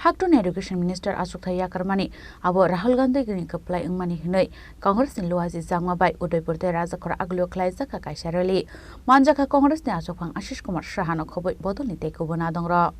Hakton Education Minister Ashok Yakarmani abo Rahul Gandhi gini keplai ingmani hinoi Kongres ni luazi Zangmabai Udaipur te Rajakor aglo klaisa ka kaisarali manjaka Kongres ni Ashok Phang Ashish Kumar Shahano khoboi bodol ni teko bonadong ro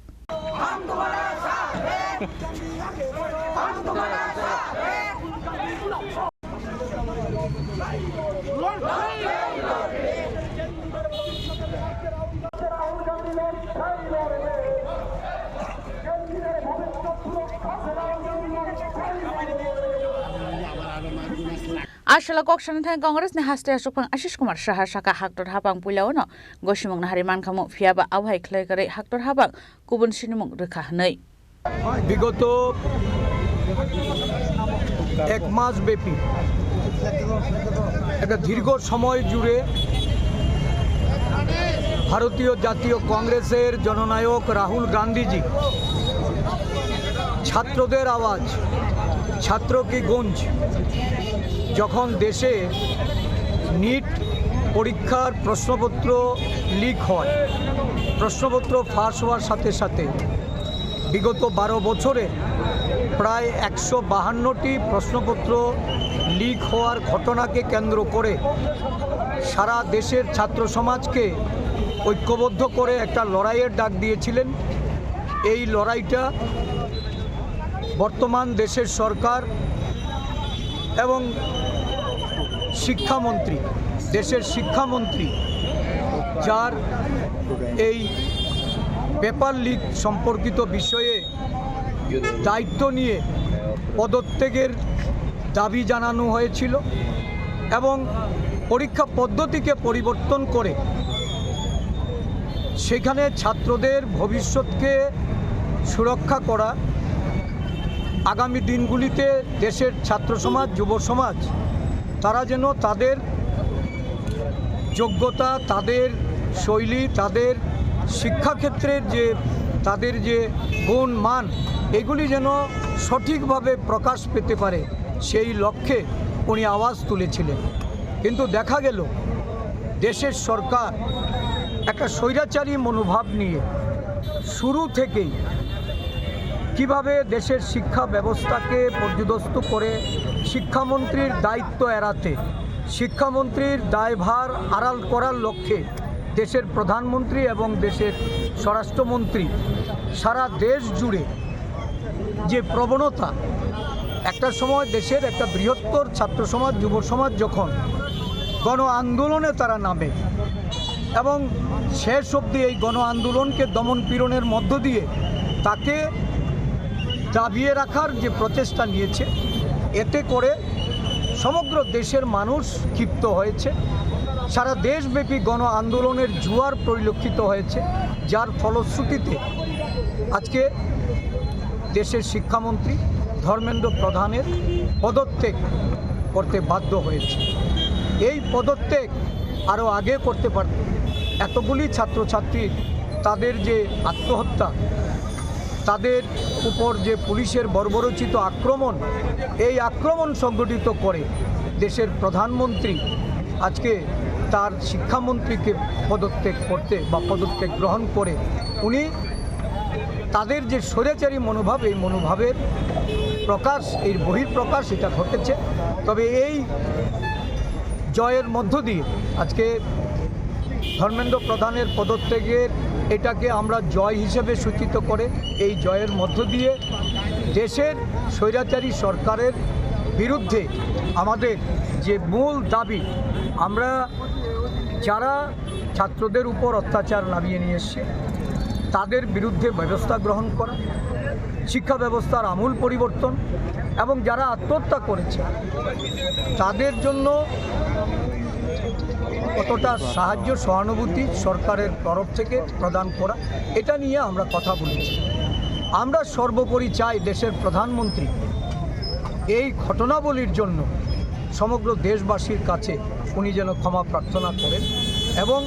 Ashala kokshana thang Congress ni haste Ashok Phang Ashish Kumar Shah Shaka Haktor Habang Pulao no Goshimong na Hariman Kamu Fiaba Awhai Klai Kare Haktor Habang Kubun Sinimong Rekha Nei বিগত এক মাস ব্যাপী একটা দীর্ঘ সময় জুড়ে ভারতীয় জাতীয় কংগ্রেসের জননায়ক রাহুল গান্ধীজি ছাত্রদের আওয়াজ ছাত্র কি গুঞ্জ যখন দেশে নিট পরীক্ষার প্রশ্নপত্র লিক হয় প্রশ্নপত্র ফাঁস হওয়ার সাথে সাথে বিগত 12 বছরে প্রায় 152টি প্রশ্নপত্র লিক হওয়ার ঘটনাকে কেন্দ্র করে সারা দেশের ছাত্র সমাজকে ঐক্যবদ্ধ করে একটা লড়াইয়ের ডাক দিয়েছিলেন। এই লড়াইটা বর্তমান দেশের সরকার এবং শিক্ষামন্ত্রী দেশের শিক্ষামন্ত্রী যার এই পেপার লিক সম্পর্কিত বিষয়ে দায়িত্ব নিয়ে পদত্যাগের দাবি জানানো হয়েছিল এবং পরীক্ষা পদ্ধতিকে পরিবর্তন করে সেখানে ছাত্রদের ভবিষ্যৎকে সুরক্ষা করা আগামী দিনগুলিতে দেশের ছাত্র সমাজ যুব সমাজ তারা যেন তাদের যোগ্যতা তাদের শৈলী তাদের শিক্ষাক্ষেত্রের যে তাদের যে গুণ মান এগুলি যেন সঠিকভাবে প্রকাশ পেতে পারে সেই লক্ষ্যে উনি আওয়াজ তুলেছিলেন। কিন্তু দেখা গেল দেশের সরকার একটা স্বৈরাচারী মনোভাব নিয়ে শুরু থেকেই কিভাবে দেশের শিক্ষা ব্যবস্থাকে পর্যদস্ত করে শিক্ষামন্ত্রীর দায়িত্ব এড়াতে শিক্ষামন্ত্রীর দায়ভার আড়াল করার লক্ষ্যে দেশের প্রধানমন্ত্রী এবং দেশের স্বরাষ্ট্রমন্ত্রী সারা দেশ জুড়ে যে প্রবণতা একটা সময় দেশের একটা বৃহত্তর ছাত্র সমাজ যুব সমাজ যখন গণ আন্দোলনে তারা নামে এবং শেষ অবধি এই গণ আন্দোলনকে দমন পীড়নের মধ্য দিয়ে তাকে দাবিয়ে রাখার যে প্রচেষ্টা নিয়েছে এতে করে সমগ্র দেশের মানুষ ক্ষিপ্ত হয়েছে সারা দেশব্যাপী গণ আন্দোলনের জোয়ার পরিলক্ষিত হয়েছে যার ফলশ্রুতিতে আজকে দেশের শিক্ষামন্ত্রী ধর্মেন্দ্র প্রধানের পদত্যাগ করতে বাধ্য হয়েছে। এই পদত্যাগ আরও আগে করতে পারত। এতগুলি ছাত্রছাত্রী তাদের যে আত্মহত্যা তাদের উপর যে পুলিশের বর্বরোচিত আক্রমণ এই আক্রমণ সংগঠিত করে দেশের প্রধানমন্ত্রী আজকে তার শিক্ষামন্ত্রীকে পদত্যাগ করতে বা পদত্যাগ গ্রহণ করে উনি তাদের যে স্বৈরাচারী মনোভাব এই মনোভাবের প্রকাশ এর বহিঃপ্রকাশ এটা ঘটেছে। তবে এই জয়ের মধ্য দিয়ে আজকে ধর্মেন্দ্র প্রধানের পদত্যাগের এটাকে আমরা জয় হিসেবে সূচিত করে এই জয়ের মধ্য দিয়ে দেশের স্বৈরাচারী সরকারের বিরুদ্ধে আমাদের যে মূল দাবি আমরা যারা ছাত্রদের উপর অত্যাচার নামিয়ে নিয়ে এসছে তাদের বিরুদ্ধে ব্যবস্থা গ্রহণ করা শিক্ষা ব্যবস্থার আমূল পরিবর্তন এবং যারা আত্মহত্যা করেছে তাদের জন্য কতটা সাহায্য সহানুভূতি সরকারের তরফ থেকে প্রদান করা এটা নিয়ে আমরা কথা বলেছি। আমরা সর্বোপরি চাই দেশের প্রধানমন্ত্রী এই ঘটনাবলীর জন্য সমগ্র দেশবাসীর কাছে উনি যেন ক্ষমা প্রার্থনা করেন এবং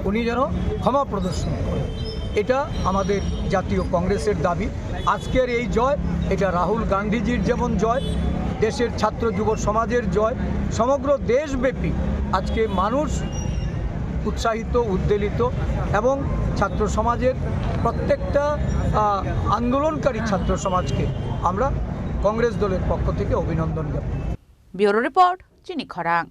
উনি যেন ক্ষমা প্রদর্শন করেন। এটা আমাদের জাতীয় কংগ্রেসের দাবি। আজকের এই জয় এটা রাহুল গান্ধীজির যেমন জয় দেশের ছাত্র যুব সমাজের জয় সমগ্র দেশব্যাপী আজকে মানুষ উৎসাহিত উদ্বেলিত এবং ছাত্র সমাজের প্রত্যেকটা আন্দোলনকারী ছাত্র সমাজকে আমরা কংগ্রেস দলের পক্ষ থেকে অভিনন্দন জ্ঞাপন। ব্যুরো রিপোর্ট, চিনি খরাং।